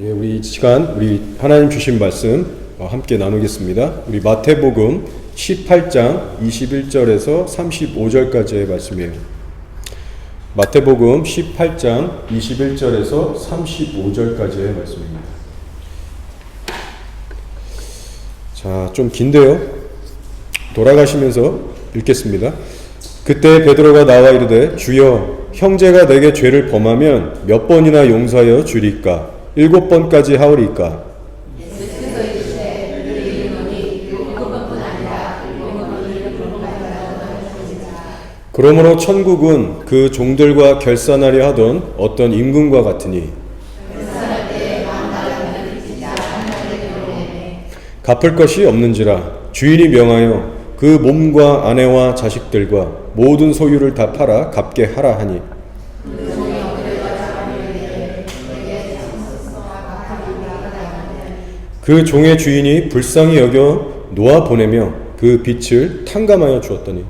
예, 우리 이 시간 우리 하나님 주신 말씀 함께 나누겠습니다. 우리 마태복음 18장 21절에서 35절까지의 말씀이에요. 마태복음 18장 21절에서 35절까지의 말씀입니다. 자, 좀 긴데요. 돌아가시면서 읽겠습니다. 그때 베드로가 나와 이르되 주여 형제가 내게 죄를 범하면 몇 번이나 용서하여 주리까? 7번까지 하오리까? 그러므로 천국은 그 종들과 결산하려 하던 어떤 임금과 같으니 갚을 것이 없는지라 주인이 명하여 그 몸과 아내와 자식들과 모든 소유를 다 팔아 갚게 하라 하니 그 종의 주인이 불쌍히 여겨 놓아 보내며 그 빚을 탕감하여 주었더니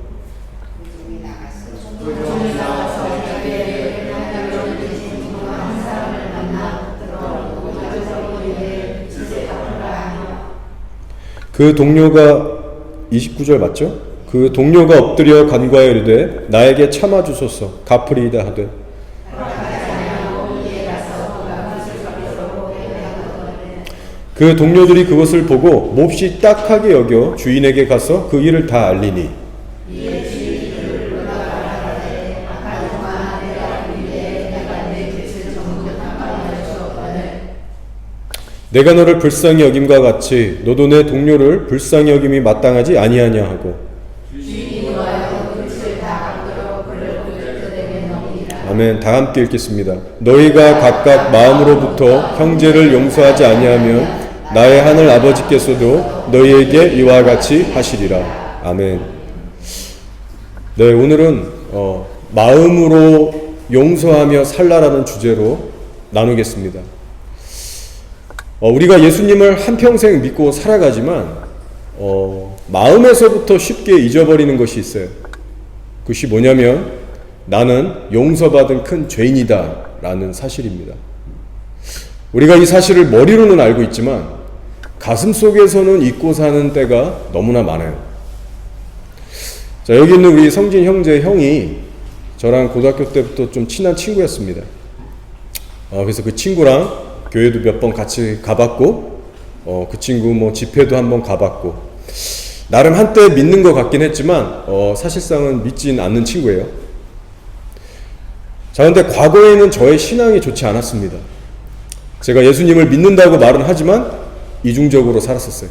그 동료가 29절 맞죠? 그 동료가 엎드려 간구하여 이르되 나에게 참아 주소서 갚으리이다 하되 그 동료들이 그것을 보고 몹시 딱하게 여겨 주인에게 가서 그 일을 다 알리니 내가 너를 불쌍히 여김과 같이 너도 내 동료를 불쌍히 여김이 마땅하지 아니하냐 하고 아멘. 다 함께 읽겠습니다. 너희가 각각 마음으로부터 형제를 용서하지 아니하면 나의 하늘 아버지께서도 너희에게 이와 같이 하시리라. 아멘. 네, 오늘은 마음으로 용서하며 살라라는 주제로 나누겠습니다. 우리가 예수님을 한평생 믿고 살아가지만 마음에서부터 쉽게 잊어버리는 것이 있어요. 그것이 뭐냐면 나는 용서받은 큰 죄인이다 라는 사실입니다. 우리가 이 사실을 머리로는 알고 있지만 가슴속에서는 잊고 사는 때가 너무나 많아요. 자, 여기 있는 우리 성진 형제 형이 저랑 고등학교 때부터 좀 친한 친구였습니다. 그래서 그 친구랑 교회도 몇 번 같이 가봤고 그 친구 집회도 한번 가봤고 나름 한때 믿는 것 같긴 했지만 사실상은 믿진 않는 친구예요. 자, 근데 과거에는 저의 신앙이 좋지 않았습니다. 제가 예수님을 믿는다고 말은 하지만 이중적으로 살았었어요.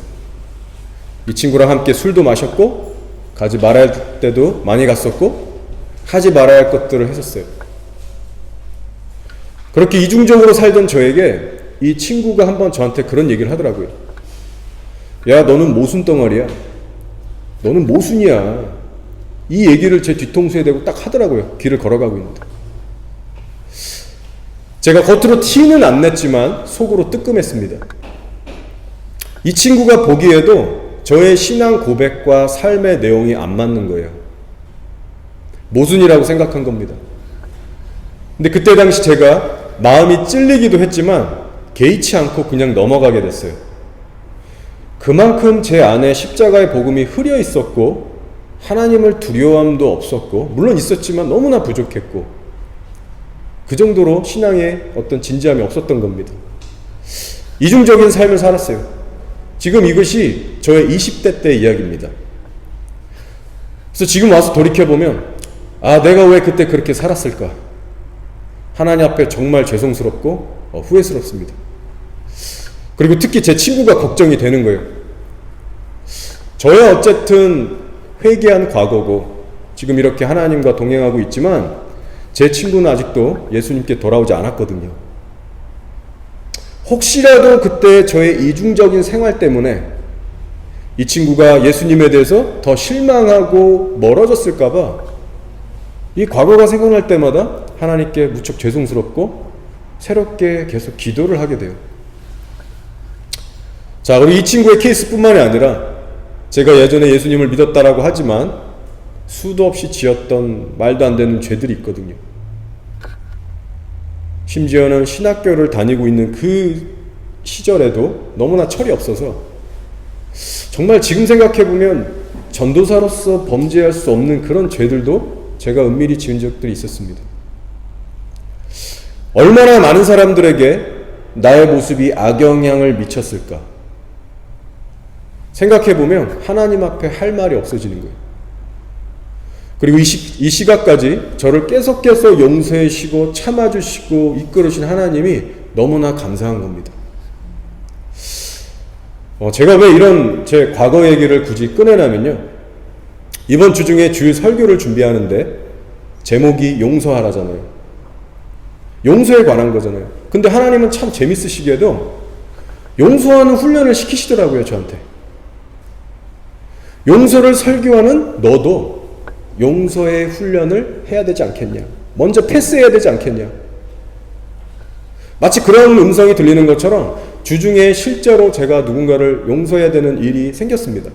이 친구랑 함께 술도 마셨고 가지 말아야 할 때도 많이 갔었고 하지 말아야 할 것들을 했었어요. 그렇게 이중적으로 살던 저에게 이 친구가 한번 저한테 그런 얘기를 하더라고요. 야, 너는 모순덩어리야. 너는 모순이야. 이 얘기를 제 뒤통수에 대고 딱 하더라고요. 길을 걸어가고 있는데. 제가 겉으로 티는 안 냈지만 속으로 뜨끔했습니다. 이 친구가 보기에도 저의 신앙 고백과 삶의 내용이 안 맞는 거예요. 모순이라고 생각한 겁니다. 근데 그때 당시 제가 마음이 찔리기도 했지만 개의치 않고 그냥 넘어가게 됐어요. 그만큼 제 안에 십자가의 복음이 흐려 있었고 하나님을 두려움도 없었고 물론 있었지만 너무나 부족했고 그 정도로 신앙에 어떤 진지함이 없었던 겁니다. 이중적인 삶을 살았어요. 지금 이것이 저의 20대 때 이야기입니다. 그래서 지금 와서 돌이켜보면 내가 왜 그때 그렇게 살았을까? 하나님 앞에 정말 죄송스럽고 후회스럽습니다. 그리고 특히 제 친구가 걱정이 되는 거예요. 저야 어쨌든 회개한 과거고 지금 이렇게 하나님과 동행하고 있지만 제 친구는 아직도 예수님께 돌아오지 않았거든요. 혹시라도 그때 저의 이중적인 생활 때문에 이 친구가 예수님에 대해서 더 실망하고 멀어졌을까봐 이 과거가 생각날 때마다 하나님께 무척 죄송스럽고 새롭게 계속 기도를 하게 돼요. 자, 우리 이 친구의 케이스뿐만이 아니라 제가 예전에 예수님을 믿었다라고 하지만 수도 없이 지었던 말도 안 되는 죄들이 있거든요. 심지어는 신학교를 다니고 있는 그 시절에도 너무나 철이 없어서 정말 지금 생각해보면 전도사로서 범죄할 수 없는 그런 죄들도 제가 은밀히 지은 적들이 있었습니다. 얼마나 많은 사람들에게 나의 모습이 악영향을 미쳤을까 생각해보면 하나님 앞에 할 말이 없어지는 거예요. 그리고 이 시각까지 저를 계속해서 용서해주시고 참아주시고 이끌으신 하나님이 너무나 감사한 겁니다. 제가 왜 이런 제 과거 얘기를 굳이 꺼내냐면요, 이번 주 중에 주일 설교를 준비하는데 제목이 용서하라잖아요. 용서에 관한 거잖아요. 근데 하나님은 참 재밌으시게도 용서하는 훈련을 시키시더라고요, 저한테. 용서를 설교하는 너도 용서의 훈련을 해야 되지 않겠냐, 먼저 패스해야 되지 않겠냐. 마치 그런 음성이 들리는 것처럼 주중에 실제로 제가 누군가를 용서해야 되는 일이 생겼습니다.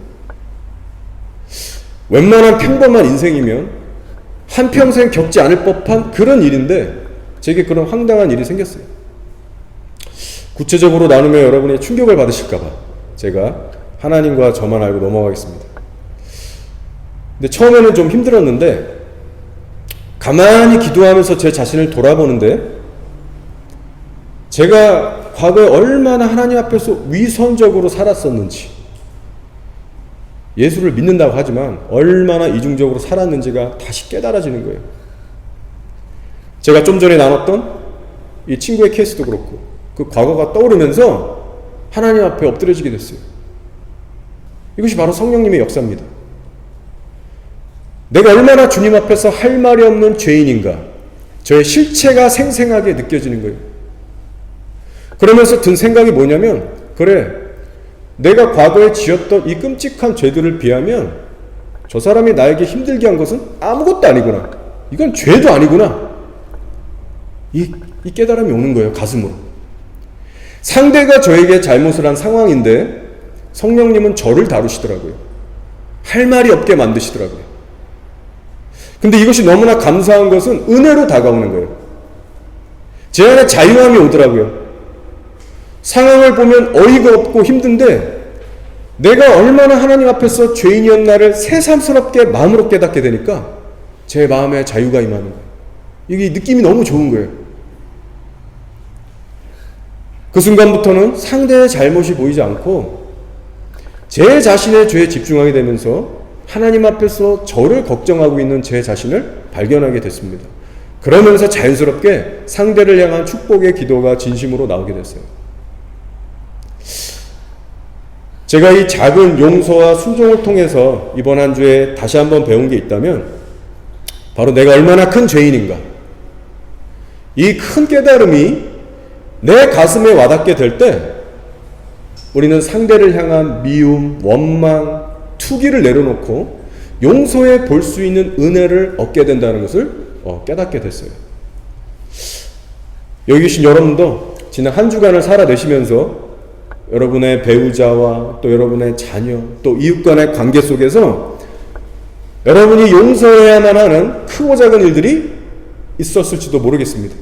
웬만한 평범한 인생이면 한평생 겪지 않을 법한 그런 일인데 제게 그런 황당한 일이 생겼어요. 구체적으로 나누며 여러분이 충격을 받으실까봐 제가 하나님과 저만 알고 넘어가겠습니다. 근데 처음에는 좀 힘들었는데 가만히 기도하면서 제 자신을 돌아보는데 제가 과거에 얼마나 하나님 앞에서 위선적으로 살았었는지, 예수를 믿는다고 하지만 얼마나 이중적으로 살았는지가 다시 깨달아지는 거예요. 제가 좀 전에 나눴던 이 친구의 케이스도 그렇고 그 과거가 떠오르면서 하나님 앞에 엎드려지게 됐어요. 이것이 바로 성령님의 역사입니다. 내가 얼마나 주님 앞에서 할 말이 없는 죄인인가, 저의 실체가 생생하게 느껴지는 거예요. 그러면서 든 생각이 뭐냐면, 그래, 내가 과거에 지었던 이 끔찍한 죄들을 비하면 저 사람이 나에게 힘들게 한 것은 아무것도 아니구나, 이건 죄도 아니구나, 이 깨달음이 오는 거예요, 가슴으로. 상대가 저에게 잘못을 한 상황인데 성령님은 저를 다루시더라고요. 할 말이 없게 만드시더라고요. 근데 이것이 너무나 감사한 것은 은혜로 다가오는 거예요. 제 안에 자유함이 오더라고요. 상황을 보면 어이가 없고 힘든데 내가 얼마나 하나님 앞에서 죄인이었나를 새삼스럽게 마음으로 깨닫게 되니까 제 마음에 자유가 임하는 거예요. 이게 느낌이 너무 좋은 거예요. 그 순간부터는 상대의 잘못이 보이지 않고 제 자신의 죄에 집중하게 되면서 하나님 앞에서 저를 걱정하고 있는 제 자신을 발견하게 됐습니다. 그러면서 자연스럽게 상대를 향한 축복의 기도가 진심으로 나오게 됐어요. 제가 이 작은 용서와 순종을 통해서 이번 한 주에 다시 한번 배운 게 있다면 바로 내가 얼마나 큰 죄인인가, 이 큰 깨달음이 내 가슴에 와닿게 될 때 우리는 상대를 향한 미움, 원망, 투기를 내려놓고 용서해 볼 수 있는 은혜를 얻게 된다는 것을 깨닫게 됐어요. 여기 계신 여러분도 지난 한 주간을 살아내시면서 여러분의 배우자와 또 여러분의 자녀, 또 이웃 간의 관계 속에서 여러분이 용서해야만 하는 크고 작은 일들이 있었을지도 모르겠습니다.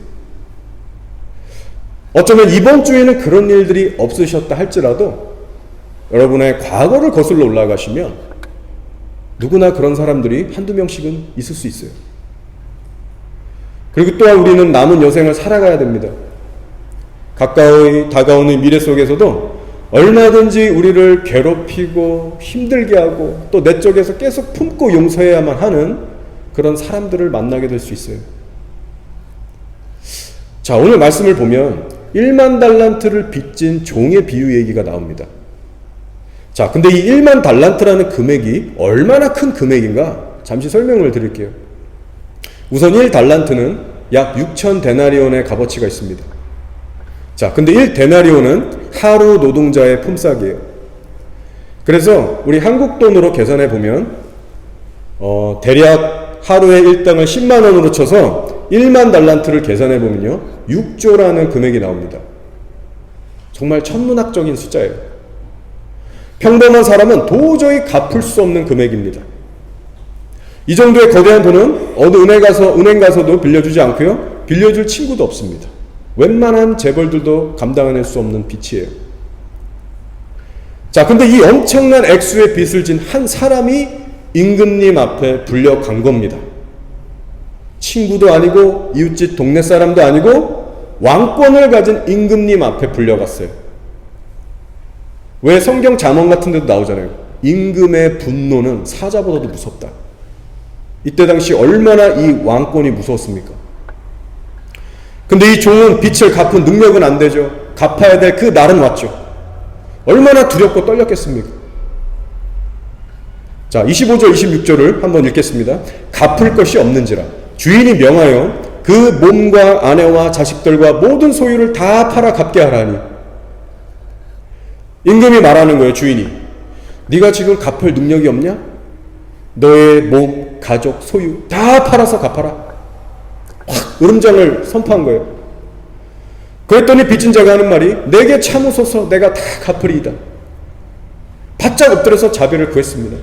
어쩌면 이번 주에는 그런 일들이 없으셨다 할지라도 여러분의 과거를 거슬러 올라가시면 누구나 그런 사람들이 한두 명씩은 있을 수 있어요. 그리고 또한 우리는 남은 여생을 살아가야 됩니다. 가까이 다가오는 미래 속에서도 얼마든지 우리를 괴롭히고 힘들게 하고 또 내적에서 계속 품고 용서해야만 하는 그런 사람들을 만나게 될 수 있어요. 자, 오늘 말씀을 보면 1만 달란트를 빚진 종의 비유 얘기가 나옵니다. 자, 근데 이 1만 달란트라는 금액이 얼마나 큰 금액인가 잠시 설명을 드릴게요. 우선 1달란트는 약 6천 데나리온의 값어치가 있습니다. 자, 근데 1데나리온은 하루 노동자의 품삯이에요. 그래서 우리 한국 돈으로 계산해 보면 대략 하루에 일당을 10만 원으로 쳐서 1만 달란트를 계산해 보면요 6조라는 금액이 나옵니다. 정말 천문학적인 숫자예요. 평범한 사람은 도저히 갚을 수 없는 금액입니다. 이 정도의 거대한 돈은 어느 은행 가서도 빌려주지 않고요, 빌려줄 친구도 없습니다. 웬만한 재벌들도 감당해낼 수 없는 빛이에요. 자, 근데 이 엄청난 액수의 빚을 진 한 사람이 임금님 앞에 불려간 겁니다. 친구도 아니고 이웃집 동네 사람도 아니고 왕권을 가진 임금님 앞에 불려갔어요. 왜 성경 잠언 같은 데도 나오잖아요. 임금의 분노는 사자보다도 무섭다. 이때 당시 얼마나 이 왕권이 무서웠습니까? 근데 이 종은 빚을 갚은 능력은 안 되죠. 갚아야 될 그 날은 왔죠. 얼마나 두렵고 떨렸겠습니까? 자, 25절 26절을 한번 읽겠습니다. 갚을 것이 없는지라 주인이 명하여 그 몸과 아내와 자식들과 모든 소유를 다 팔아 갚게 하라니. 임금이 말하는 거예요. 주인이, 네가 지금 갚을 능력이 없냐? 너의 몸, 가족, 소유 다 팔아서 갚아라. 확 으름장을 선포한 거예요. 그랬더니 빚진 자가 하는 말이, 내게 참으소서, 내가 다 갚으리이다. 바짝 엎드려서 자비를 구했습니다.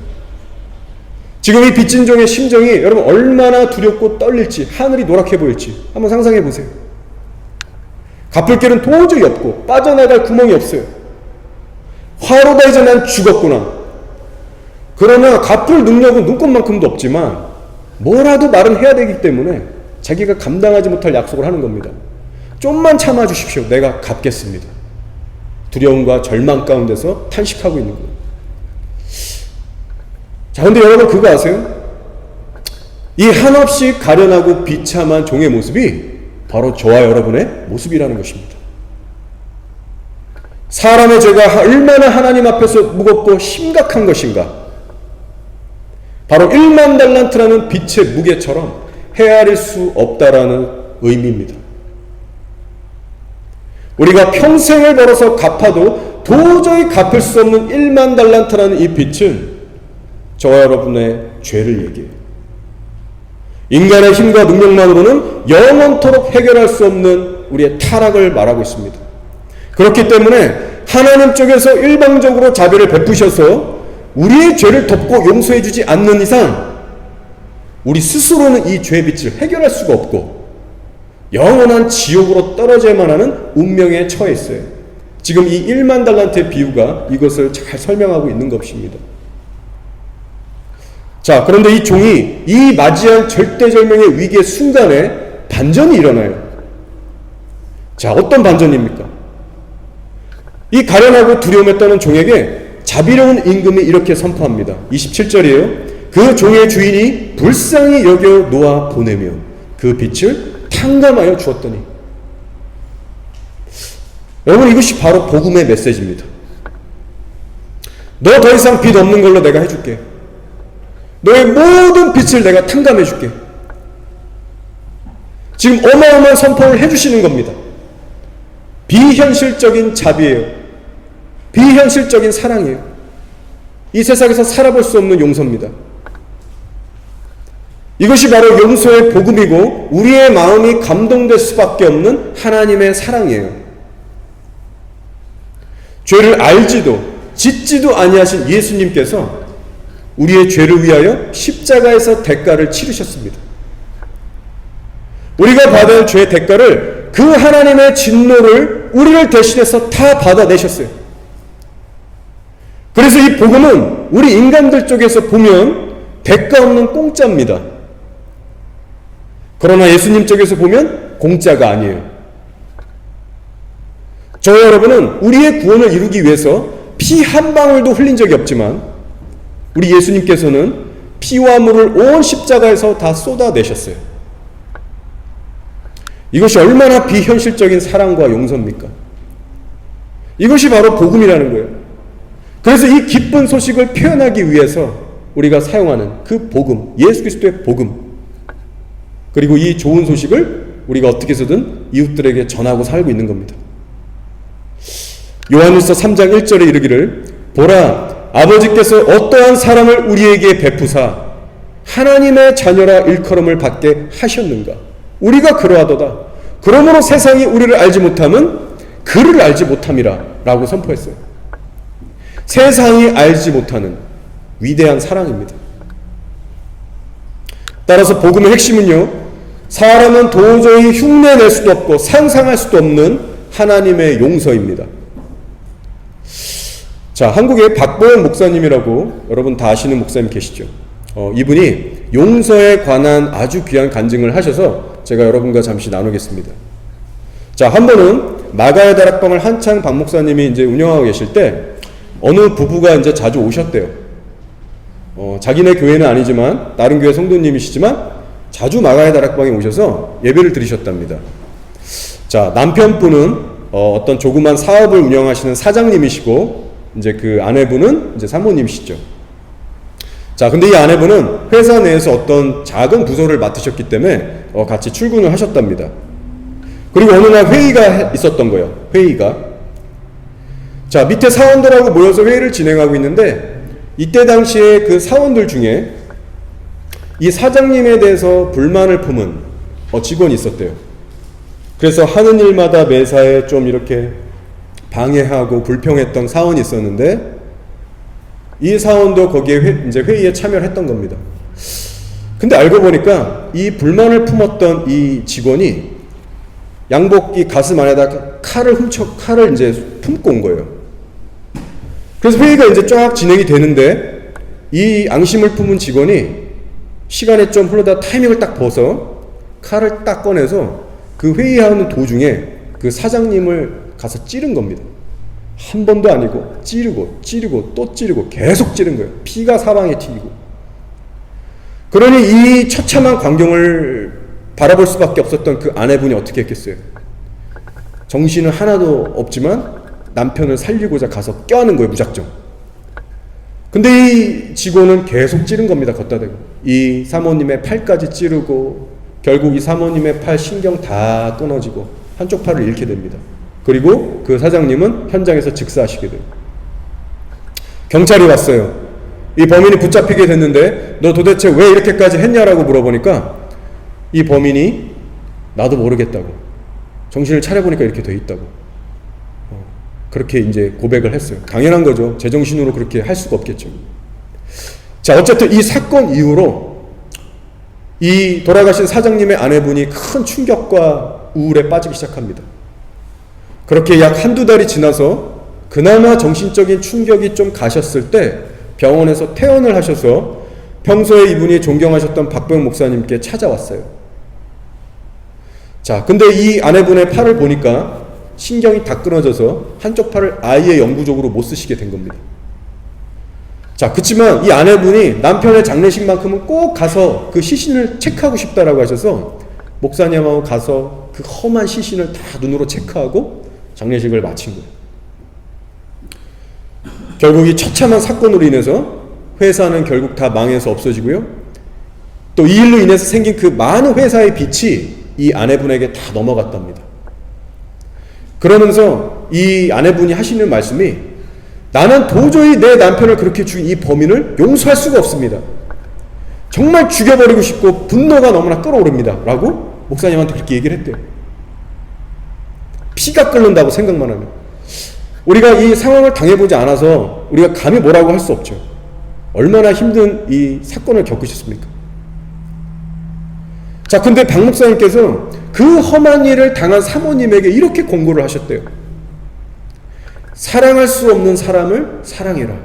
지금 이 빚진 종의 심정이 여러분 얼마나 두렵고 떨릴지, 하늘이 노랗게 보일지 한번 상상해 보세요. 갚을 길은 도저히 없고 빠져나갈 구멍이 없어요. 화로다, 이제 난 죽었구나. 그러나 갚을 능력은 눈꽃만큼도 없지만 뭐라도 말은 해야 되기 때문에 자기가 감당하지 못할 약속을 하는 겁니다. 좀만 참아주십시오. 내가 갚겠습니다. 두려움과 절망 가운데서 탄식하고 있는 거예요. 자, 근데 여러분 그거 아세요? 이 한없이 가련하고 비참한 종의 모습이 바로 저와 여러분의 모습이라는 것입니다. 사람의 죄가 얼마나 하나님 앞에서 무겁고 심각한 것인가. 바로 1만 달란트라는 빛의 무게처럼 헤아릴 수 없다라는 의미입니다. 우리가 평생을 벌어서 갚아도 도저히 갚을 수 없는 1만 달란트라는 이 빚은 저와 여러분의 죄를 얘기해요. 인간의 힘과 능력만으로는 영원토록 해결할 수 없는 우리의 타락을 말하고 있습니다. 그렇기 때문에 하나님 쪽에서 일방적으로 자비를 베푸셔서 우리의 죄를 덮고 용서해 주지 않는 이상 우리 스스로는 이 죄의 빚을 해결할 수가 없고 영원한 지옥으로 떨어져야만 하는 운명에 처해 있어요. 지금 이 1만 달란트의 비유가 이것을 잘 설명하고 있는 것입니다. 자, 그런데 이 종이 이 맞이한 절대절명의 위기의 순간에 반전이 일어나요. 자, 어떤 반전입니까? 이 가련하고 두려움에 떠는 종에게 자비로운 임금이 이렇게 선포합니다. 27절이에요. 그 종의 주인이 불쌍히 여겨 놓아 보내며 그 빚을 탕감하여 주었더니. 여러분, 이것이 바로 복음의 메시지입니다. 너 더 이상 빚 없는 걸로 내가 해줄게. 너의 모든 빚을 내가 탕감해 줄게. 지금 어마어마한 선포를 해주시는 겁니다. 비현실적인 자비예요. 비현실적인 사랑이에요. 이 세상에서 살아볼 수 없는 용서입니다. 이것이 바로 용서의 복음이고 우리의 마음이 감동될 수밖에 없는 하나님의 사랑이에요. 죄를 알지도 짓지도 아니하신 예수님께서 우리의 죄를 위하여 십자가에서 대가를 치르셨습니다. 우리가 받아야 할 죄의 대가를 그 하나님의 진노를 우리를 대신해서 다 받아내셨어요. 그래서 이 복음은 우리 인간들 쪽에서 보면 대가 없는 공짜입니다. 그러나 예수님 쪽에서 보면 공짜가 아니에요. 저와 여러분은 우리의 구원을 이루기 위해서 피 한 방울도 흘린 적이 없지만 우리 예수님께서는 피와 물을 온 십자가에서 다 쏟아내셨어요. 이것이 얼마나 비현실적인 사랑과 용서입니까? 이것이 바로 복음이라는 거예요. 그래서 이 기쁜 소식을 표현하기 위해서 우리가 사용하는 그 복음, 예수 그리스도의 복음, 그리고 이 좋은 소식을 우리가 어떻게 해서든 이웃들에게 전하고 살고 있는 겁니다. 요한일서 3장 1절에 이르기를 보라, 아버지께서 어떠한 사랑을 우리에게 베푸사 하나님의 자녀라 일컬음을 받게 하셨는가. 우리가 그러하도다. 그러므로 세상이 우리를 알지 못함은 그를 알지 못함이라 라고 선포했어요. 세상이 알지 못하는 위대한 사랑입니다. 따라서 복음의 핵심은요, 사람은 도저히 흉내낼 수도 없고 상상할 수도 없는 하나님의 용서입니다. 자, 한국에 박보영 목사님이라고 여러분 다 아시는 목사님 계시죠? 이분이 용서에 관한 아주 귀한 간증을 하셔서 제가 여러분과 잠시 나누겠습니다. 자, 한 번은 마가의 다락방을 한창 박 목사님이 이제 운영하고 계실 때 어느 부부가 이제 자주 오셨대요. 자기네 교회는 아니지만 다른 교회 성도님이시지만 자주 마가의 다락방에 오셔서 예배를 드리셨답니다. 자, 남편분은 어떤 조그만 사업을 운영하시는 사장님이시고 이제 그 아내분은 이제 사모님이시죠. 자, 근데 이 아내분은 회사 내에서 어떤 작은 부서를 맡으셨기 때문에 같이 출근을 하셨답니다. 그리고 어느 날 회의가 있었던 거예요. 회의가. 자, 밑에 사원들하고 모여서 회의를 진행하고 있는데 이때 당시에 그 사원들 중에 이 사장님에 대해서 불만을 품은 직원이 있었대요. 그래서 하는 일마다 매사에 좀 이렇게 방해하고 불평했던 사원이 있었는데 이 사원도 거기에 이제 회의에 참여를 했던 겁니다. 근데 알고 보니까 이 불만을 품었던 이 직원이 양복이 가슴 안에다 칼을 이제 품고 온 거예요. 그래서 회의가 이제 쫙 진행이 되는데 이 앙심을 품은 직원이 시간이 좀 흐르다 타이밍을 딱 봐서 칼을 딱 꺼내서 그 회의하는 도중에 그 사장님을 가서 찌른 겁니다. 한 번도 아니고 찌르고 또 찌르고 계속 찌른 거예요. 피가 사방에 튀기고. 그러니 이 처참한 광경을 바라볼 수밖에 없었던 그 아내분이 어떻게 했겠어요? 정신은 하나도 없지만 남편을 살리고자 가서 껴안은 거예요, 무작정. 근데 이 직원은 계속 찌른 겁니다, 걷다 대고. 이 사모님의 팔까지 찌르고 결국 이 사모님의 팔 신경 다 끊어지고 한쪽 팔을 잃게 됩니다. 그리고 그 사장님은 현장에서 즉사하시게 돼요. 경찰이 왔어요. 이 범인이 붙잡히게 됐는데 너 도대체 왜 이렇게까지 했냐라고 물어보니까 이 범인이 나도 모르겠다고, 정신을 차려보니까 이렇게 돼 있다고, 그렇게 이제 고백을 했어요. 당연한 거죠. 제정신으로 그렇게 할 수가 없겠죠. 자, 어쨌든 이 사건 이후로 이 돌아가신 사장님의 아내분이 큰 충격과 우울에 빠지기 시작합니다. 그렇게 약 한두 달이 지나서 그나마 정신적인 충격이 좀 가셨을 때 병원에서 퇴원을 하셔서 평소에 이분이 존경하셨던 박보영 목사님께 찾아왔어요. 자, 근데 이 아내분의 팔을 보니까 신경이 다 끊어져서 한쪽 팔을 아예 영구적으로 못 쓰시게 된 겁니다. 자, 그치만 이 아내분이 남편의 장례식만큼은 꼭 가서 그 시신을 체크하고 싶다라고 하셔서 목사님하고 가서 그 험한 시신을 다 눈으로 체크하고 장례식을 마친 거예요. 결국 이 처참한 사건으로 인해서 회사는 결국 다 망해서 없어지고요. 또 이 일로 인해서 생긴 그 많은 회사의 빚이 이 아내분에게 다 넘어갔답니다. 그러면서 이 아내분이 하시는 말씀이 나는 도저히 내 남편을 그렇게 죽인 이 범인을 용서할 수가 없습니다. 정말 죽여버리고 싶고 분노가 너무나 끓어오릅니다. 라고 목사님한테 그렇게 얘기를 했대요. 피가 끓는다고 생각만 하면. 우리가 이 상황을 당해보지 않아서 우리가 감히 뭐라고 할 수 없죠. 얼마나 힘든 이 사건을 겪으셨습니까? 자, 근데 박 목사님께서 그 험한 일을 당한 사모님에게 이렇게 권고를 하셨대요. 사랑할 수 없는 사람을 사랑해라.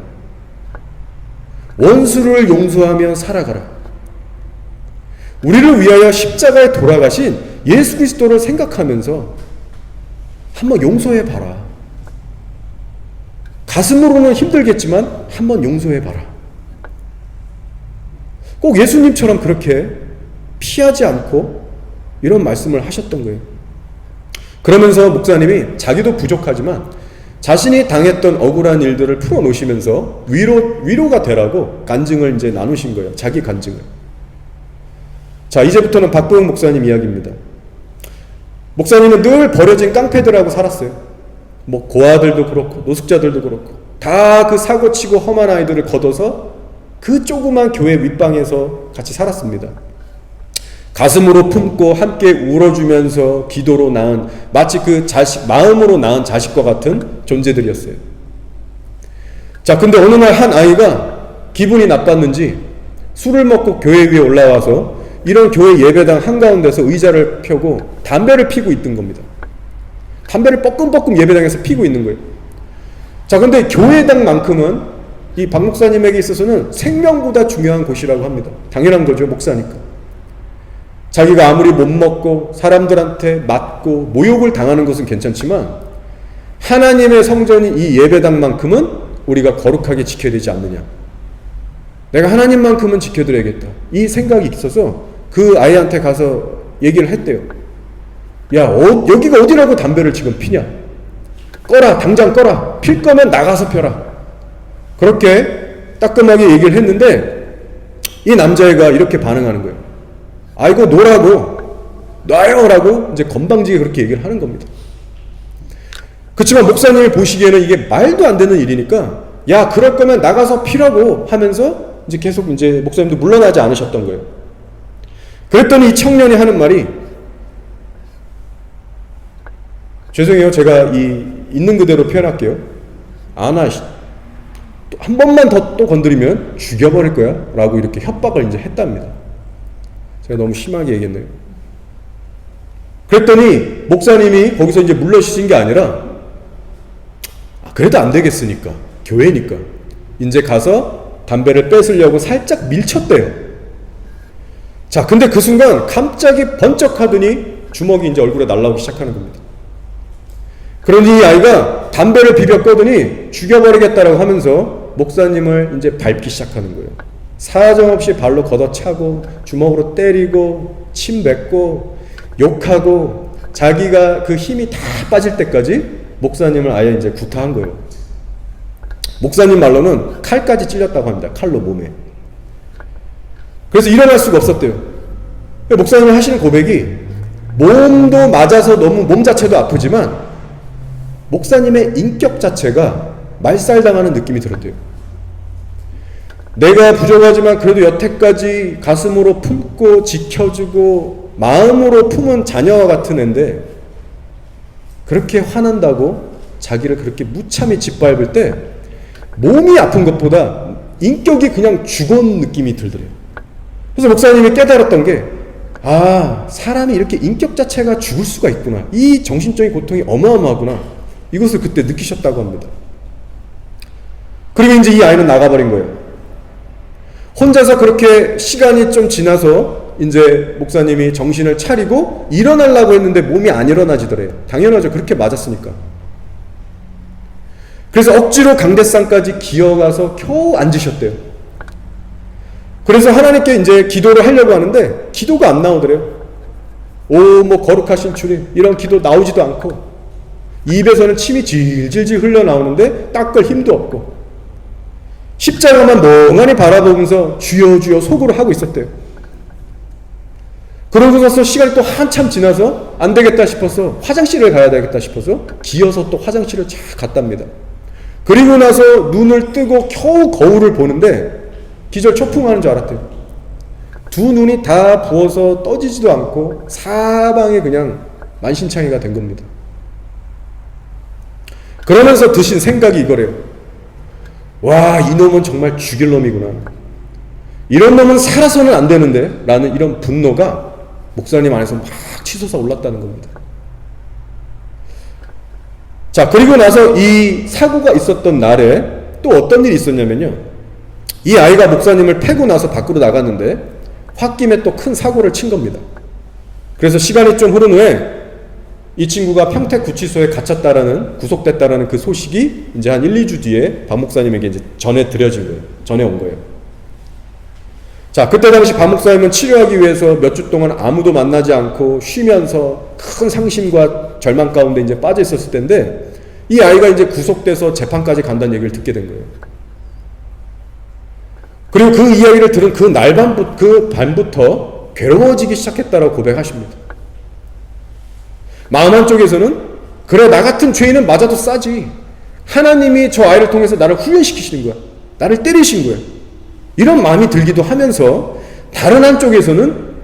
원수를 용서하며 살아가라. 우리를 위하여 십자가에 돌아가신 예수 그리스도를 생각하면서 한번 용서해봐라. 가슴으로는 힘들겠지만 한번 용서해봐라. 꼭 예수님처럼 그렇게 피하지 않고 이런 말씀을 하셨던 거예요. 그러면서 목사님이 자기도 부족하지만 자신이 당했던 억울한 일들을 풀어놓으시면서 위로가 되라고 간증을 이제 나누신 거예요. 자기 간증을. 자, 이제부터는 박보영 목사님 이야기입니다. 목사님은 늘 버려진 깡패들하고 살았어요. 뭐 고아들도 그렇고 노숙자들도 그렇고 다 그 사고치고 험한 아이들을 걷어서 그 조그만 교회 윗방에서 같이 살았습니다. 가슴으로 품고 함께 울어주면서 기도로 낳은, 마치 그 자식, 마음으로 낳은 자식과 같은 존재들이었어요. 자, 근데 어느 날 한 아이가 기분이 나빴는지 술을 먹고 교회 위에 올라와서 이런 교회 예배당 한가운데서 의자를 펴고 담배를 피고 있던 겁니다. 담배를 뻐끔뻐끔 예배당에서 피고 있는 거예요. 자, 근데 교회당만큼은 이 박 목사님에게 있어서는 생명보다 중요한 곳이라고 합니다. 당연한 거죠, 목사니까. 자기가 아무리 못 먹고 사람들한테 맞고 모욕을 당하는 것은 괜찮지만 하나님의 성전인 이 예배당만큼은 우리가 거룩하게 지켜야 되지 않느냐. 내가 하나님만큼은 지켜드려야겠다. 이 생각이 있어서 그 아이한테 가서 얘기를 했대요. 야, 여기가 어디라고 담배를 지금 피냐? 꺼라, 당장 꺼라. 필 거면 나가서 펴라. 그렇게 따끔하게 얘기를 했는데 이 남자애가 이렇게 반응하는 거예요. 아이고, 놔요 라고 이제 건방지게 그렇게 얘기를 하는 겁니다. 그렇지만 목사님이 보시기에는 이게 말도 안 되는 일이니까 야, 그럴 거면 나가서 피라고 하면서 이제 계속 이제 목사님도 물러나지 않으셨던 거예요. 그랬더니 이 청년이 하는 말이, 죄송해요, 제가 있는 그대로 표현할게요. 아나 한 번만 더 또 건드리면 죽여버릴 거야 라고 이렇게 협박을 이제 했답니다. 제가 너무 심하게 얘기했네요. 그랬더니 목사님이 거기서 이제 물러시신 게 아니라 그래도 안 되겠으니까, 교회니까 이제 가서 담배를 뺏으려고 살짝 밀쳤대요. 자, 근데 그 순간 갑자기 번쩍 하더니 주먹이 이제 얼굴에 날라오기 시작하는 겁니다. 그러니 이 아이가 담배를 비벼 꺼더니 죽여버리겠다라고 하면서 목사님을 이제 밟기 시작하는 거예요. 사정없이 발로 걷어차고 주먹으로 때리고 침 뱉고 욕하고 자기가 그 힘이 다 빠질 때까지 목사님을 아예 이제 구타한 거예요. 목사님 말로는 칼까지 찔렸다고 합니다. 칼로 몸에. 그래서 일어날 수가 없었대요. 목사님이 하시는 고백이, 몸도 맞아서 너무 몸 자체도 아프지만 목사님의 인격 자체가 말살당하는 느낌이 들었대요. 내가 부족하지만 그래도 여태까지 가슴으로 품고 지켜주고 마음으로 품은 자녀와 같은 앤데 그렇게 화난다고 자기를 그렇게 무참히 짓밟을 때 몸이 아픈 것보다 인격이 그냥 죽은 느낌이 들더래요. 그래서 목사님이 깨달았던 게, 사람이 이렇게 인격 자체가 죽을 수가 있구나. 이 정신적인 고통이 어마어마하구나. 이것을 그때 느끼셨다고 합니다. 그리고 이제 이 아이는 나가버린 거예요. 혼자서 그렇게 시간이 좀 지나서 이제 목사님이 정신을 차리고 일어나려고 했는데 몸이 안 일어나지더래요. 당연하죠. 그렇게 맞았으니까. 그래서 억지로 강대상까지 기어가서 겨우 앉으셨대요. 그래서 하나님께 이제 기도를 하려고 하는데 기도가 안 나오더래요. 뭐 거룩하신 주님, 이런 기도 나오지도 않고 입에서는 침이 질질질 흘러나오는데 닦을 힘도 없고 십자가만 멍하니 바라보면서 주여 주여 속으로 하고 있었대요. 그러고서 시간이 또 한참 지나서 안 되겠다 싶어서 화장실을 가야 되겠다 싶어서 기어서 또 화장실을 쫙 갔답니다. 그리고 나서 눈을 뜨고 겨우 거울을 보는데 기절 초풍하는 줄 알았대요. 두 눈이 다 부어서 떠지지도 않고 사방에 그냥 만신창이가 된 겁니다. 그러면서 드신 생각이 이거래요. 와, 이놈은 정말 죽일 놈이구나. 이런 놈은 살아서는 안 되는데 라는 이런 분노가 목사님 안에서 막 치솟아 올랐다는 겁니다. 자, 그리고 나서 이 사고가 있었던 날에 또 어떤 일이 있었냐면요, 이 아이가 목사님을 패고 나서 밖으로 나갔는데 홧김에 또 큰 사고를 친 겁니다. 그래서 시간이 좀 흐른 후에 이 친구가 평택구치소에 갇혔다라는, 구속됐다라는 그 소식이 이제 한 1, 2주 뒤에 박 목사님에게 이제 전해드려진 거예요. 전해온 거예요. 자, 그때 당시 박 목사님은 치료하기 위해서 몇 주 동안 아무도 만나지 않고 쉬면서 큰 상심과 절망 가운데 이제 빠져 있었을 텐데 이 아이가 이제 구속돼서 재판까지 간다는 얘기를 듣게 된 거예요. 그리고 그 이야기를 들은 그 밤부터 괴로워지기 시작했다라고 고백하십니다. 마음 한쪽에서는 그래, 나 같은 죄인은 맞아도 싸지. 하나님이 저 아이를 통해서 나를 훈련시키시는 거야. 나를 때리신 거야. 이런 마음이 들기도 하면서 다른 한쪽에서는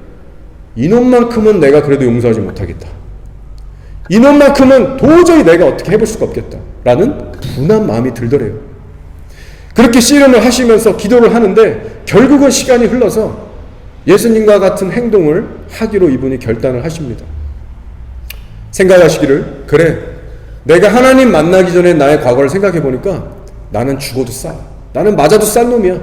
이놈만큼은 내가 그래도 용서하지 못하겠다. 이놈만큼은 도저히 내가 어떻게 해볼 수가 없겠다. 라는 분한 마음이 들더래요. 그렇게 씨름을 하시면서 기도를 하는데 결국은 시간이 흘러서 예수님과 같은 행동을 하기로 이분이 결단을 하십니다. 생각하시기를, 그래, 내가 하나님 만나기 전에 나의 과거를 생각해 보니까 나는 죽어도 싸, 나는 맞아도 싼 놈이야.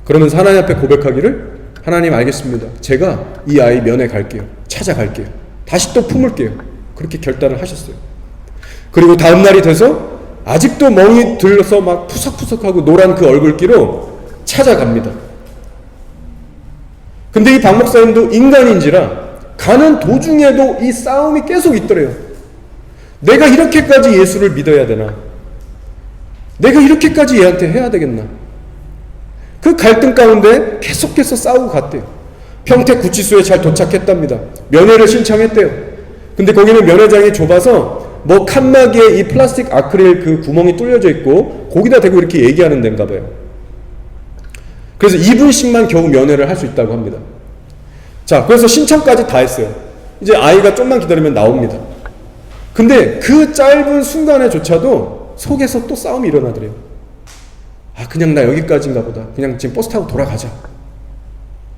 그러면서 하나님 앞에 고백하기를, 하나님 알겠습니다, 제가 이 아이 면회 갈게요, 찾아갈게요, 다시 또 품을게요. 그렇게 결단을 하셨어요. 그리고 다음 날이 돼서 아직도 멍이 들어서 막 푸석푸석하고 노란 그 얼굴기로 찾아갑니다. 근데 이 박 목사님도 인간인지라 가는 도중에도 이 싸움이 계속 있더래요. 내가 이렇게까지 예수를 믿어야 되나? 내가 이렇게까지 얘한테 해야 되겠나? 그 갈등 가운데 계속해서 싸우고 갔대요. 평택 구치소에 잘 도착했답니다. 면회를 신청했대요. 근데 거기는 면회장이 좁아서 뭐 칸막이에 이 플라스틱 아크릴 그 구멍이 뚫려져 있고 거기다 대고 이렇게 얘기하는 데인가 봐요. 그래서 2분씩만 겨우 면회를 할 수 있다고 합니다. 자, 그래서 신청까지 다 했어요. 이제 아이가 좀만 기다리면 나옵니다. 근데 그 짧은 순간에조차도 속에서 또 싸움이 일어나더래요. 아, 그냥 나 여기까지인가 보다. 그냥 지금 버스 타고 돌아가자.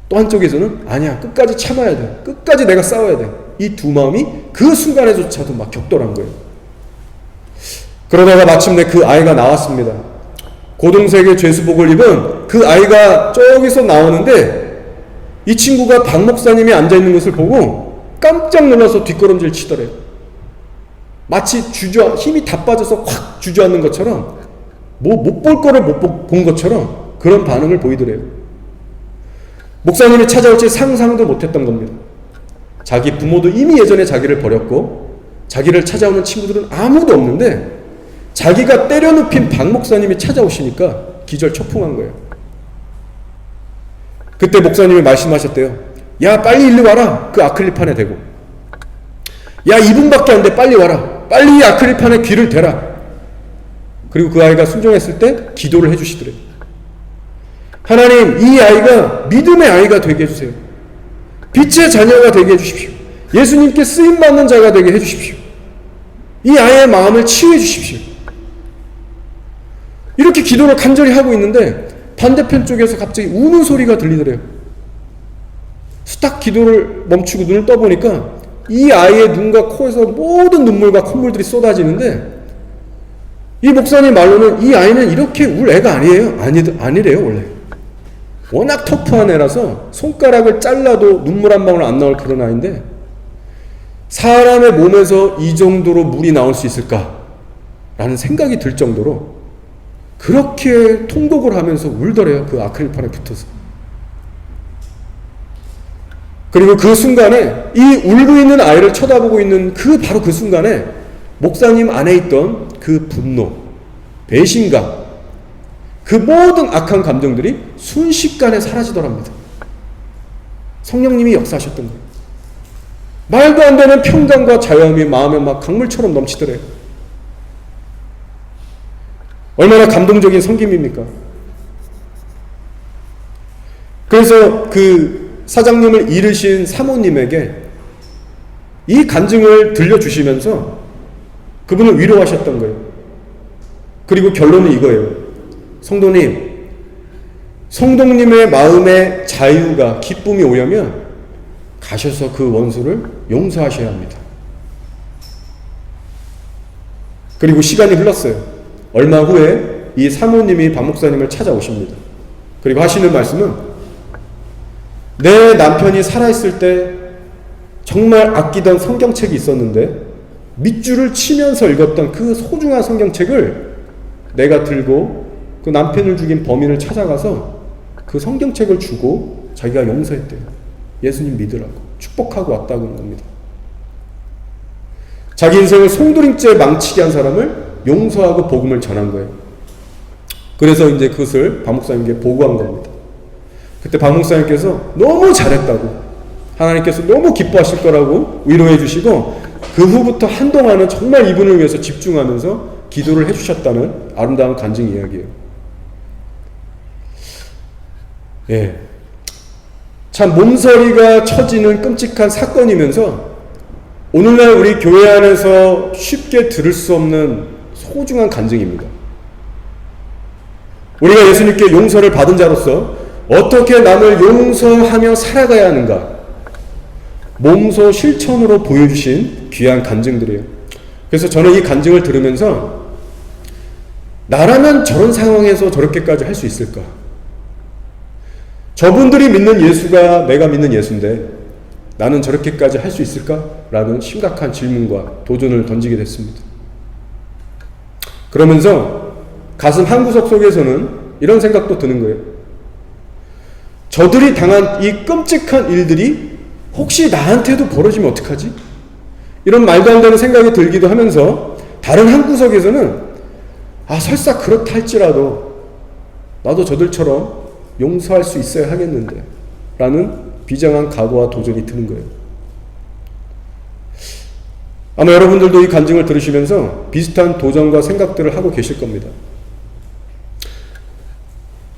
또 한쪽에서는 아니야, 끝까지 참아야 돼. 끝까지 내가 싸워야 돼. 이 두 마음이 그 순간에조차도 막 격돌한 거예요. 그러다가 마침내 그 아이가 나왔습니다. 고동색의 죄수복을 입은 그 아이가 저기서 나오는데 이 친구가 박 목사님이 앉아있는 것을 보고 깜짝 놀라서 뒷걸음질 치더래요. 마치 힘이 다 빠져서 확 주저앉는 것처럼, 뭐 못 볼 거를 못 본 것처럼 그런 반응을 보이더래요. 목사님이 찾아올지 상상도 못했던 겁니다. 자기 부모도 이미 예전에 자기를 버렸고 자기를 찾아오는 친구들은 아무도 없는데 자기가 때려눕힌 박 목사님이 찾아오시니까 기절초풍한 거예요. 그때 목사님이 말씀하셨대요. 야, 빨리 일리 와라. 그 아크릴판에 대고. 야, 2분밖에 안 돼. 빨리 와라. 빨리 이 아크릴판에 귀를 대라. 그리고 그 아이가 순종했을 때 기도를 해주시더래요. 하나님, 이 아이가 믿음의 아이가 되게 해주세요. 빛의 자녀가 되게 해주십시오. 예수님께 쓰임받는 자가 되게 해주십시오. 이 아이의 마음을 치유해 주십시오. 이렇게 기도를 간절히 하고 있는데 반대편 쪽에서 갑자기 우는 소리가 들리더래요. 딱 기도를 멈추고 눈을 떠보니까 이 아이의 눈과 코에서 모든 눈물과 콧물들이 쏟아지는데, 이 목사님 말로는 이 아이는 이렇게 울 애가 아니에요. 아니래요, 원래. 워낙 터프한 애라서 손가락을 잘라도 눈물 한 방울 안 나올 그런 아이인데, 사람의 몸에서 이 정도로 물이 나올 수 있을까라는 생각이 들 정도로 그렇게 통곡을 하면서 울더래요. 그 아크릴판에 붙어서. 그리고 그 순간에 이 울고 있는 아이를 쳐다보고 있는 바로 그 순간에 목사님 안에 있던 그 분노, 배신감, 그 모든 악한 감정들이 순식간에 사라지더랍니다. 성령님이 역사하셨던 거예요. 말도 안 되는 평강과 자유함이 마음에 막 강물처럼 넘치더래요. 얼마나 감동적인 섬김입니까? 그래서 그 사장님을 잃으신 사모님에게 이 간증을 들려주시면서 그분을 위로하셨던 거예요. 그리고 결론은 이거예요. 성도님의 마음에 자유가, 기쁨이 오려면 가셔서 그 원수를 용서하셔야 합니다. 그리고 시간이 흘렀어요. 얼마 후에 이 사모님이 박 목사님을 찾아오십니다. 그리고 하시는 말씀은, 내 남편이 살아있을 때 정말 아끼던 성경책이 있었는데 밑줄을 치면서 읽었던 그 소중한 성경책을 내가 들고 그 남편을 죽인 범인을 찾아가서 그 성경책을 주고 자기가 용서했대요. 예수님 믿으라고, 축복하고 왔다고 하는 겁니다. 자기 인생을 송두리째 망치게 한 사람을 용서하고 복음을 전한 거예요. 그래서 이제 그것을 박 목사님께 보고한 겁니다. 그때 박 목사님께서 너무 잘했다고, 하나님께서 너무 기뻐하실 거라고 위로해 주시고, 그 후부터 한동안은 정말 이분을 위해서 집중하면서 기도를 해주셨다는 아름다운 간증 이야기예요. 예, 참 몸서리가 쳐지는 끔찍한 사건이면서 오늘날 우리 교회 안에서 쉽게 들을 수 없는 소중한 간증입니다. 우리가 예수님께 용서를 받은 자로서 어떻게 남을 용서하며 살아가야 하는가, 몸소 실천으로 보여주신 귀한 간증들이에요. 그래서 저는 이 간증을 들으면서 나라면 저런 상황에서 저렇게까지 할 수 있을까? 저분들이 믿는 예수가 내가 믿는 예수인데 나는 저렇게까지 할 수 있을까? 라는 심각한 질문과 도전을 던지게 됐습니다. 그러면서 가슴 한구석 속에서는 이런 생각도 드는 거예요. 저들이 당한 이 끔찍한 일들이 혹시 나한테도 벌어지면 어떡하지? 이런 말도 안 되는 생각이 들기도 하면서 다른 한구석에서는 설사 그렇다 할지라도 나도 저들처럼 용서할 수 있어야 하겠는데 라는 비장한 각오와 도전이 드는 거예요. 아마 여러분들도 이 간증을 들으시면서 비슷한 도전과 생각들을 하고 계실 겁니다.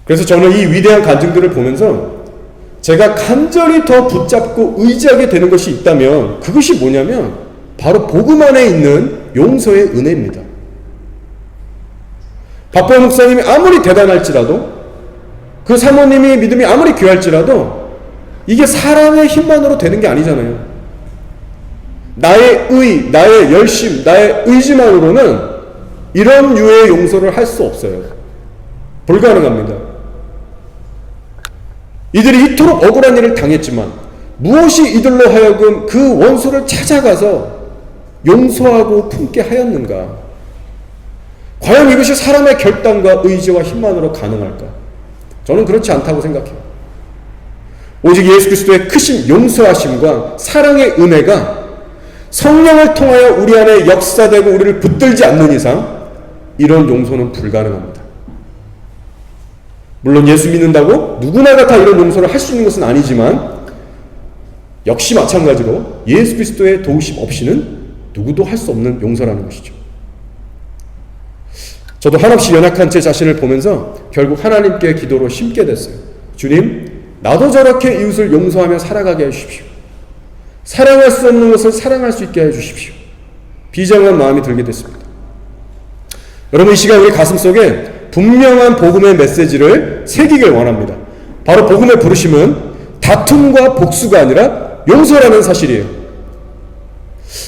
그래서 저는 이 위대한 간증들을 보면서 제가 간절히 더 붙잡고 의지하게 되는 것이 있다면 그것이 뭐냐면 바로 복음 안에 있는 용서의 은혜입니다. 박보영 목사님이 아무리 대단할지라도, 그 사모님이 믿음이 아무리 귀할지라도 이게 사람의 힘만으로 되는 게 아니잖아요. 나의 의, 나의 열심, 나의 의지만으로는 이런 유의 용서를 할 수 없어요. 불가능합니다. 이들이 이토록 억울한 일을 당했지만 무엇이 이들로 하여금 그 원수를 찾아가서 용서하고 품게 하였는가? 과연 이것이 사람의 결단과 의지와 힘만으로 가능할까? 저는 그렇지 않다고 생각해요. 오직 예수 그리스도의 크신 용서하심과 사랑의 은혜가 성령을 통하여 우리 안에 역사되고 우리를 붙들지 않는 이상 이런 용서는 불가능합니다. 물론 예수 믿는다고 누구나가 다 이런 용서를 할 수 있는 것은 아니지만 역시 마찬가지로 예수 그리스도의 도우심 없이는 누구도 할 수 없는 용서라는 것이죠. 저도 한없이 연약한 제 자신을 보면서 결국 하나님께 기도로 심게 됐어요. 주님, 나도 저렇게 이웃을 용서하며 살아가게 해주십시오. 사랑할 수 없는 것을 사랑할 수 있게 해주십시오. 비장한 마음이 들게 됐습니다. 여러분, 이 시간 우리 가슴속에 분명한 복음의 메시지를 새기길 원합니다. 바로 복음의 부르심은 다툼과 복수가 아니라 용서라는 사실이에요.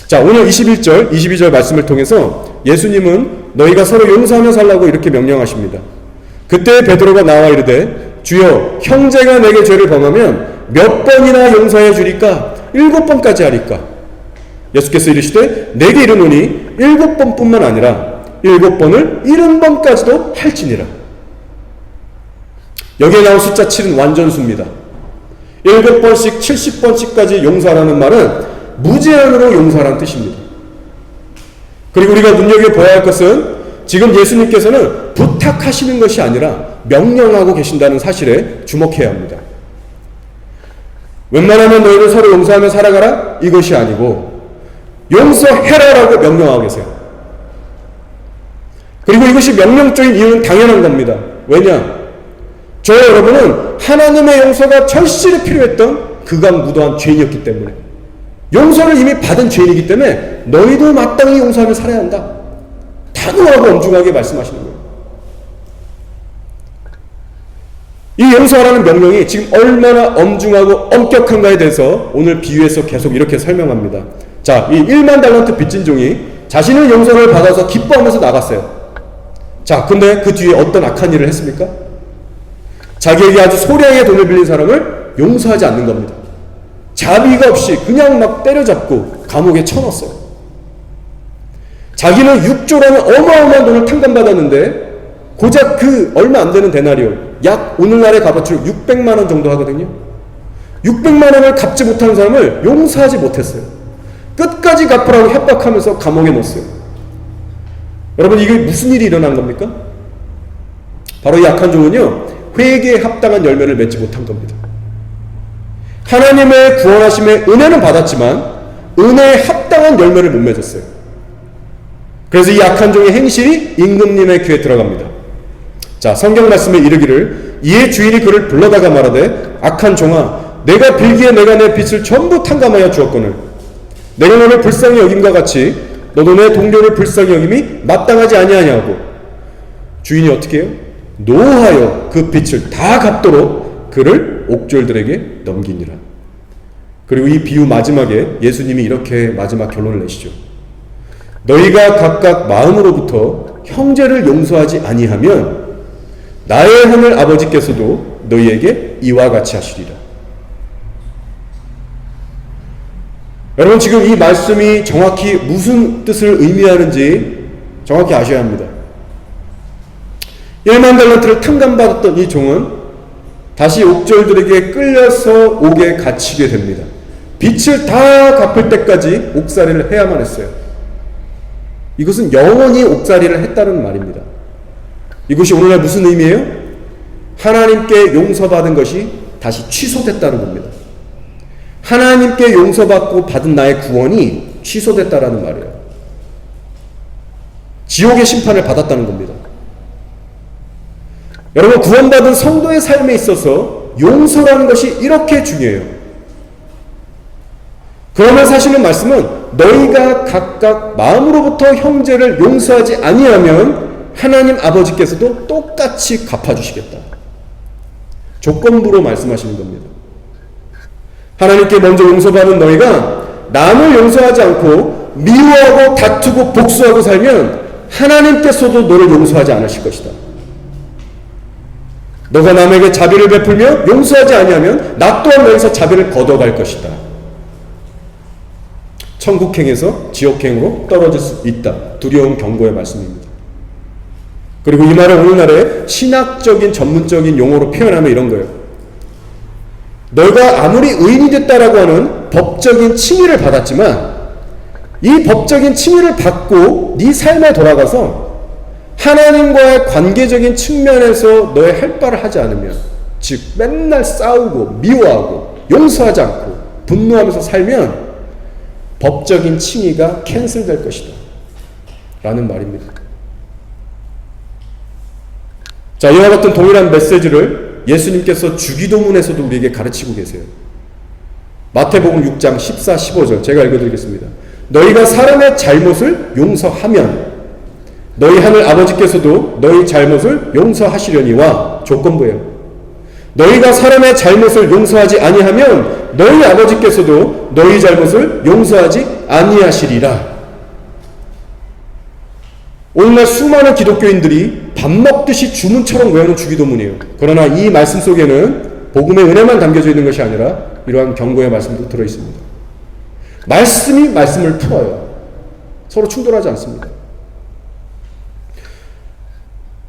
자, 오늘 21절, 22절 말씀을 통해서 예수님은 너희가 서로 용서하며 살라고 이렇게 명령하십니다. 그때 베드로가 나와 이르되 주여, 형제가 내게 죄를 범하면 몇 번이나 용서해 주리까? 7번까지 하리까? 예수께서 이르시되 내게 이르노니 7번뿐만 아니라 7번을 70번까지도 할지니라. 여기에 나온 숫자 7은 완전수입니다. 7번씩 70번씩까지 용서하라는 말은 무제한으로 용서하라는 뜻입니다. 그리고 우리가 눈여겨봐야 할 것은 지금 예수님께서는 부탁하시는 것이 아니라 명령하고 계신다는 사실에 주목해야 합니다. 웬만하면 너희들 서로 용서하며 살아가라? 이것이 아니고 용서해라라고 명령하고 계세요. 그리고 이것이 명령적인 이유는 당연한 겁니다. 왜냐? 저 여러분은 하나님의 용서가 절실히 필요했던 극악무도한 죄인이었기 때문에, 용서를 이미 받은 죄인이기 때문에 너희도 마땅히 용서하며 살아야 한다. 단호하고 엄중하게 말씀하시는 거예요. 이 용서하라는 명령이 지금 얼마나 엄중하고 엄격한가에 대해서 오늘 비유에서 계속 이렇게 설명합니다. 자, 이 1만 달란트 빚진 종이 자신은 용서를 받아서 기뻐하면서 나갔어요. 자, 근데 그 뒤에 어떤 악한 일을 했습니까? 자기에게 아주 소량의 돈을 빌린 사람을 용서하지 않는 겁니다. 자비가 없이 그냥 막 때려잡고 감옥에 쳐넣었어요. 자기는 6조라는 어마어마한 돈을 탕감받았는데 고작 그 얼마 안 되는 데나리온, 약 오늘날의 값어치로 600만 원 정도 하거든요. 600만 원을 갚지 못한 사람을 용서하지 못했어요. 끝까지 갚으라고 협박하면서 감옥에 넣었어요. 여러분, 이게 무슨 일이 일어난 겁니까? 바로 이 악한 종은요, 회개에 합당한 열매를 맺지 못한 겁니다. 하나님의 구원하심의 은혜는 받았지만 은혜에 합당한 열매를 못 맺었어요. 그래서 이 악한 종의 행실이 임금님의 귀에 들어갑니다. 자, 성경 말씀에 이르기를 이에 주인이 그를 불러다가 말하되 악한 종아, 내가 빌기에 내가 내 빚을 전부 탕감하여 주었거늘 내가 너를 불쌍히 여김과 같이 너도 내 동료를 불쌍히 여김이 마땅하지 아니하냐고. 주인이 어떻게 해요? 노하여 그 빚을 다 갚도록 그를 옥졸들에게 넘기니라. 그리고 이 비유 마지막에 예수님이 이렇게 마지막 결론을 내시죠. 너희가 각각 마음으로부터 형제를 용서하지 아니하면 나의 하늘 아버지께서도 너희에게 이와 같이 하시리라. 여러분, 지금 이 말씀이 정확히 무슨 뜻을 의미하는지 정확히 아셔야 합니다. 1만 달란트를 탕감받았던 이 종은 다시 옥졸들에게 끌려서 옥에 갇히게 됩니다. 빚을 다 갚을 때까지 옥살이를 해야만 했어요. 이것은 영원히 옥살이를 했다는 말입니다. 이것이 오늘날 무슨 의미예요? 하나님께 용서받은 것이 다시 취소됐다는 겁니다. 하나님께 용서받고 받은 나의 구원이 취소됐다라는 말이에요. 지옥의 심판을 받았다는 겁니다. 여러분, 구원받은 성도의 삶에 있어서 용서라는 것이 이렇게 중요해요. 그러면서 하시는 말씀은 너희가 각각 마음으로부터 형제를 용서하지 아니하면 하나님 아버지께서도 똑같이 갚아주시겠다. 조건부로 말씀하시는 겁니다. 하나님께 먼저 용서받은 너희가 남을 용서하지 않고 미워하고 다투고 복수하고 살면 하나님께서도 너를 용서하지 않으실 것이다. 너가 남에게 자비를 베풀며 용서하지 아니하면 나 또한 너에서 자비를 걷어갈 것이다. 천국행에서 지옥행으로 떨어질 수 있다. 두려운 경고의 말씀입니다. 그리고 이 말을 오늘날의 신학적인 전문적인 용어로 표현하면 이런 거예요. 너가 아무리 의인이 됐다라고 하는 법적인 칭의를 받았지만 이 법적인 칭의를 받고 네 삶에 돌아가서 하나님과의 관계적인 측면에서 너의 할 바를 하지 않으면, 즉 맨날 싸우고 미워하고 용서하지 않고 분노하면서 살면 법적인 칭의가 캔슬될 것이다 라는 말입니다. 자, 이와 같은 동일한 메시지를 예수님께서 주기도문에서도 우리에게 가르치고 계세요. 마태복음 6장 14, 15절 제가 읽어드리겠습니다. 너희가 사람의 잘못을 용서하면 너희 하늘 아버지께서도 너희 잘못을 용서하시려니와, 조건부예요. 너희가 사람의 잘못을 용서하지 아니하면 너희 아버지께서도 너희 잘못을 용서하지 아니하시리라. 오늘날 수많은 기독교인들이 밥 먹듯이 주문처럼 외우는 주기도문이에요. 그러나 이 말씀 속에는 복음의 은혜만 담겨져 있는 것이 아니라 이러한 경고의 말씀도 들어있습니다. 말씀이 말씀을 풀어요. 서로 충돌하지 않습니다.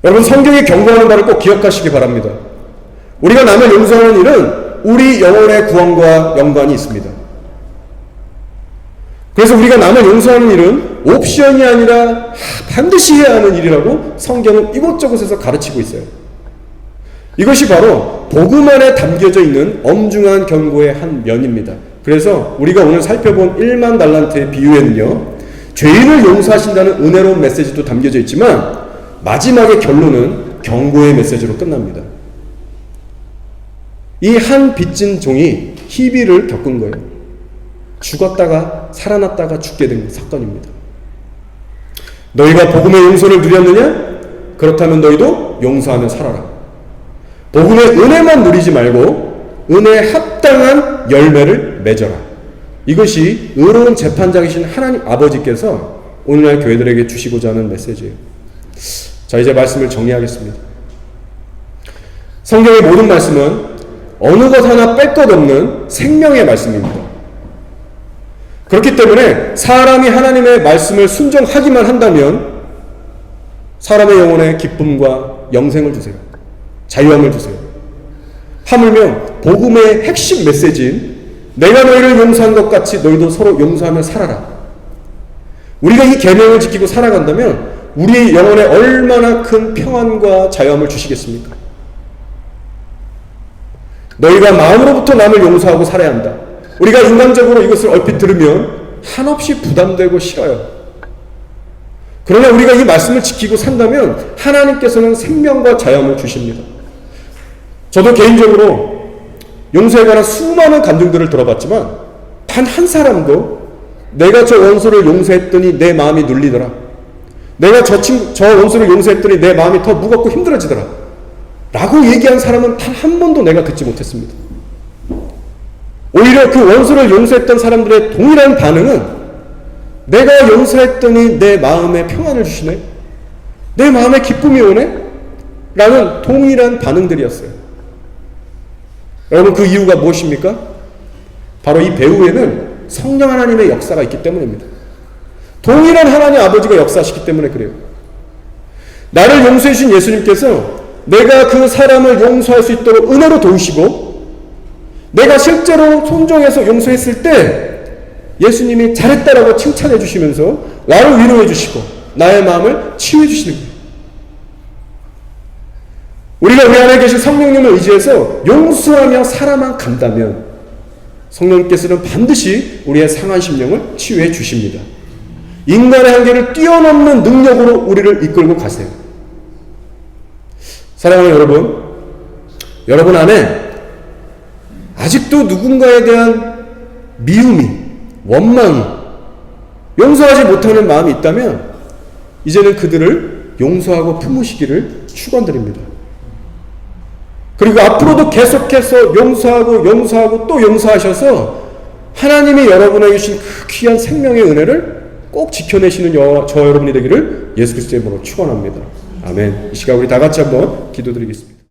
여러분, 성경이 경고하는 바를 꼭 기억하시기 바랍니다. 우리가 남을 용서하는 일은 우리 영혼의 구원과 연관이 있습니다. 그래서 우리가 남을 용서하는 일은 옵션이 아니라 반드시 해야 하는 일이라고 성경은 이곳저곳에서 가르치고 있어요. 이것이 바로 복음 안에 담겨져 있는 엄중한 경고의 한 면입니다. 그래서 우리가 오늘 살펴본 1만 달란트의 비유에는요, 죄인을 용서하신다는 은혜로운 메시지도 담겨져 있지만 마지막의 결론은 경고의 메시지로 끝납니다. 이 한 빚진 종이 희비를 겪은 거예요. 죽었다가 살아났다가 죽게 된 사건입니다. 너희가 복음의 용서를 누렸느냐? 그렇다면 너희도 용서하며 살아라. 복음의 은혜만 누리지 말고 은혜에 합당한 열매를 맺어라. 이것이 의로운 재판장이신 하나님 아버지께서 오늘날 교회들에게 주시고자 하는 메시지예요. 자, 이제 말씀을 정리하겠습니다. 성경의 모든 말씀은 어느 것 하나 뺄 것 없는 생명의 말씀입니다. 그렇기 때문에 사람이 하나님의 말씀을 순종하기만 한다면 사람의 영혼에 기쁨과 영생을 주세요. 자유함을 주세요. 하물며 복음의 핵심 메시지인 내가 너희를 용서한 것 같이 너희도 서로 용서하며 살아라. 우리가 이 계명을 지키고 살아간다면 우리 영혼에 얼마나 큰 평안과 자유함을 주시겠습니까? 너희가 마음으로부터 남을 용서하고 살아야 한다. 우리가 인간적으로 이것을 얼핏 들으면 한없이 부담되고 싫어요. 그러나 우리가 이 말씀을 지키고 산다면 하나님께서는 생명과 자유함을 주십니다. 저도 개인적으로 용서에 관한 수많은 간증들을 들어봤지만 단 한 사람도 내가 저 원수를 용서했더니 내 마음이 눌리더라, 내가 저 원수를 용서했더니 내 마음이 더 무겁고 힘들어지더라, 라고 얘기한 사람은 단 한 번도 내가 듣지 못했습니다. 오히려 그 원수를 용서했던 사람들의 동일한 반응은 내가 용서했더니 내 마음에 평안을 주시네? 내 마음에 기쁨이 오네? 라는 동일한 반응들이었어요. 여러분, 그 이유가 무엇입니까? 바로 이 배후에는 성령 하나님의 역사가 있기 때문입니다. 동일한 하나님 아버지가 역사하시기 때문에 그래요. 나를 용서해 주신 예수님께서 내가 그 사람을 용서할 수 있도록 은혜로 도우시고, 내가 실제로 순종해서 용서했을 때 예수님이 잘했다라고 칭찬해 주시면서 나를 위로해 주시고 나의 마음을 치유해 주시는 거예요. 우리가 우리 안에 계신 성령님을 의지해서 용서하며 살아만 간다면 성령님께서는 반드시 우리의 상한 심령을 치유해 주십니다. 인간의 한계를 뛰어넘는 능력으로 우리를 이끌고 가세요. 사랑하는 여러분, 여러분 안에 아직도 누군가에 대한 미움이, 원망이, 용서하지 못하는 마음이 있다면 이제는 그들을 용서하고 품으시기를 축원드립니다. 그리고 앞으로도 계속해서 용서하고 또 용서하셔서 하나님이 여러분에게 주신 그 귀한 생명의 은혜를 꼭 지켜내시는 저 여러분이 되기를 예수 그리스도의 이름으로 축원합니다. 아멘. 이 시간 우리 다 같이 한번 기도드리겠습니다.